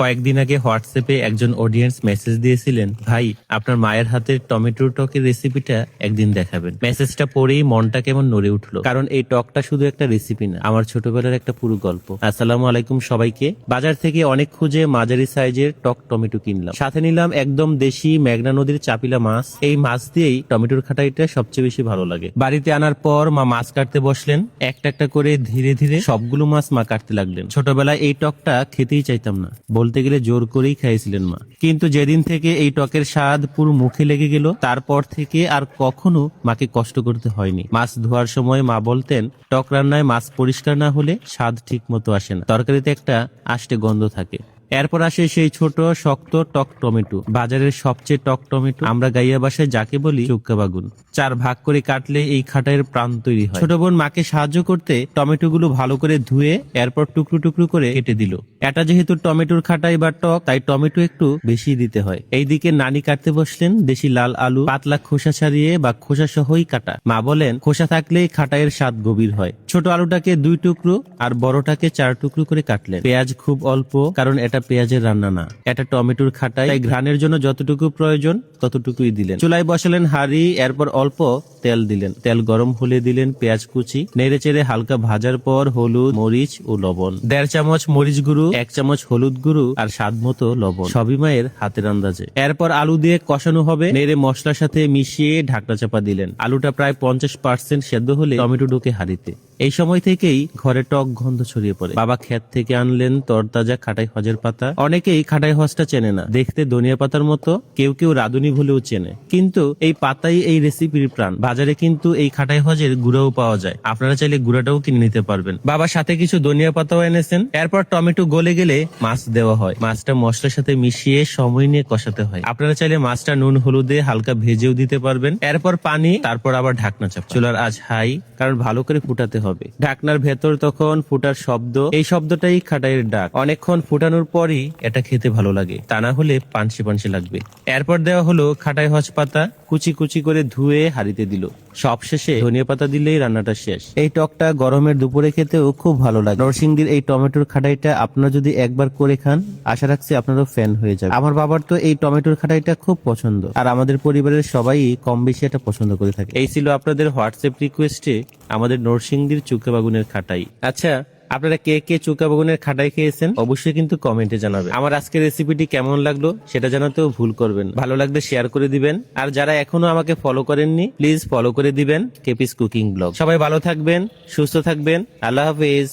কয়েকদিন আগে হোয়াটসঅ্যাপে একজন অডিয়েন্স মেসেজ দিয়েছিলেন, ভাই আপনার মায়ের হাতের টমেটোর টকের রেসিপিটা একদিন দেখাবেন। মেসেজটা পড়েই মনটা কেমন নড়ে উঠলো, কারণ এই টকটা শুধু একটা রেসিপি না, আমার ছোটবেলার একটা পুরো গল্প। আসসালামু আলাইকুম সবাইকে। বাজার থেকে অনেক খুঁজে মাঝারি সাইজের টক টমেটো কিনলাম, সাথে নিলাম একদম দেশি মেঘনা নদীর চাপিলা মাছ। এই মাছ দিয়েই টমেটোর খাটাইটা সবচেয়ে বেশি ভালো লাগে। বাড়িতে আনার পর মা মাছ কাটতে বসলেন, একটা একটা করে ধীরে ধীরে সবগুলো মাছ মা কাটতে লাগলেন। ছোটবেলায় এই টকটা খেতেই চাইতাম না, বলতে গেলে জোর করেই খাইছিলেন মা। কিন্তু যেদিন থেকে এই টকের স্বাদ পুরো মুখে লেগে গেল, তারপর থেকে আর কখনো মাকে কষ্ট করতে হয়নি। মাছ ধোয়ার সময় মা বলতেন, টক রান্নায় মাছ পরিষ্কার না হলে স্বাদ ঠিক মতো আসে না, তরকারিতে একটা আষ্টে গন্ধ থাকে। এরপর আসে সেই ছোট শক্ত টক টমেটো, বাজারের সবচেয়ে টক টমেটো। আমরা গাইয়া ভাষায় যাকে বলি চুক্কা বাগুন। 4 ভাগ করে কাটলে এই খাটাইয়ের প্রাণ তৈরি হয়। ছোট বোন মাকে সাহায্য করতে টমেটো গুলো ভালো করে ধুয়ে এরপর টুকরো টুকরো করে কেটে দিল। এটা যেহেতু টমেটোর খাটাই বা টক, তাই টমেটো একটু বেশি দিতে হয়। এইদিকে নানি কাটতে বসলেন দেশি লাল আলু, পাতলা খোসা ছাড়িয়ে বা খোসা সহই কাটা। মা বলেন, খোসা থাকলেই খাটাইয়ের স্বাদ গভীর হয়। ছোট আলুটাকে 2 টুকরো আর বড়টাকে 4 টুকরো করে কাটলেন। পেঁয়াজ খুব অল্প, কারণ এটা পেঁয়াজের রান্না না, এটা টমেটোর খাটাই, তাই ঘ্রাণের জন্য যতটুকু প্রয়োজন ততটুকুই দিলেন। চুলায় বসালেন হাঁড়ি, এরপর অল্প তেল দিলেন। তেল গরম হলে দিলেন পেঁয়াজ কুচি। নেড়ে চেড়ে হালকা ভাজার পর হলুদ, মরিচ ও লবণ। 1.5 চামচ মরিচ গুঁড়ো, 1 চামচ হলুদ গুঁড়ো আর স্বাদ মতো লবণ, সবই মায়ের হাতের আন্দাজে। এরপর আলু দিয়ে কষানো হবে। নেড়ে মশলার সাথে মিশিয়ে ঢাকনা চাপা দিলেন। আলুটা প্রায় 50% সেদ্ধ হলে টমেটো ঢুকে হাঁড়িতে। এই সময় থেকেই ঘরে টক গন্ধ ছড়িয়ে পড়ে। বাবা ক্ষেত থেকে আনলেন তরতাজা খাটাই হজের পাতা। অনেকেই খাটাই হজটা চেনে না, দেখতে ধনিয়া পাতার মতো, কেউ কেউ রাঁধুনি ভুলেও চেনে, কিন্তু এই পাতাই এই রেসিপির প্রাণ। বাজারে কিন্তু এই খাটাই হজের গুঁড়াও পাওয়া যায়, আপনারা চাইলে গুঁড়াটাও কিনে নিতে পারবেন। বাবার সাথে কিছু ধনিয়া পাতাও এনেছেন। এরপর টমেটো গলে গেলে মাছ দেওয়া হয়। মাছটা মশলার সাথে মিশিয়ে সময় নিয়ে কষাতে হয়। আপনারা চাইলে মাছটা নুন হলুদে হালকা ভেজেও দিতে পারবেন। এরপর পানি, তারপর আবার ঢাকনা চাপ। চুলার আঁচ হাই, কারণ ভালো করে ফুটাতে হবে। ঢাকনার ভেতর তখন ফুটার শব্দ, এই শব্দটাই খাটাইয়ের ডাক। অনেকক্ষণ ফুটানোর পরই এটা খেতে ভালো লাগে, তা না হলে পানসে পানসে লাগবে। এরপর দেওয়া হলো খাটাই হজ পাতা, কুচি কুচি করে ধুয়ে হাঁড়িতে দিল। সবশেষে ধনিয়া পাতা দিলেই রান্নাটা শেষ। এই টকটা গরমের দুপুরে খেতেও খুব ভালো লাগে। নরসিংদীর এই টমেটোর খাটাইটা আপনারা যদি একবার করে খান, আশা রাখছি আপনারও ফ্যান হয়ে যাবে। আমার বাবার তো এই টমেটোর খাটাইটা খুব পছন্দ, আর আমাদের পরিবারের সবাই কম বেশি এটা পছন্দ করে থাকে। এই ছিল আপনাদের হোয়াটসঅ্যাপ রিকোয়েস্টে আমাদের নরসিংদীর চুক্কা বাগুনের খাটাই। আচ্ছা, আপনারা কে কে চুক্কা বাগুনের খাটাই খেয়েছেন অবশ্যই কিন্তু কমেন্টে জানাবেন। আমার আজকের রেসিপিটি কেমন লাগলো সেটা জানাতেও ভুল করবেন। ভালো লাগলে শেয়ার করে দিবেন, আর যারা এখনো আমাকে ফলো করেননি প্লিজ ফলো করে দিবেন কেপিস কুকিং ব্লগ। সবাই ভালো থাকবেন, সুস্থ থাকবেন। আল্লাহ হাফেজ।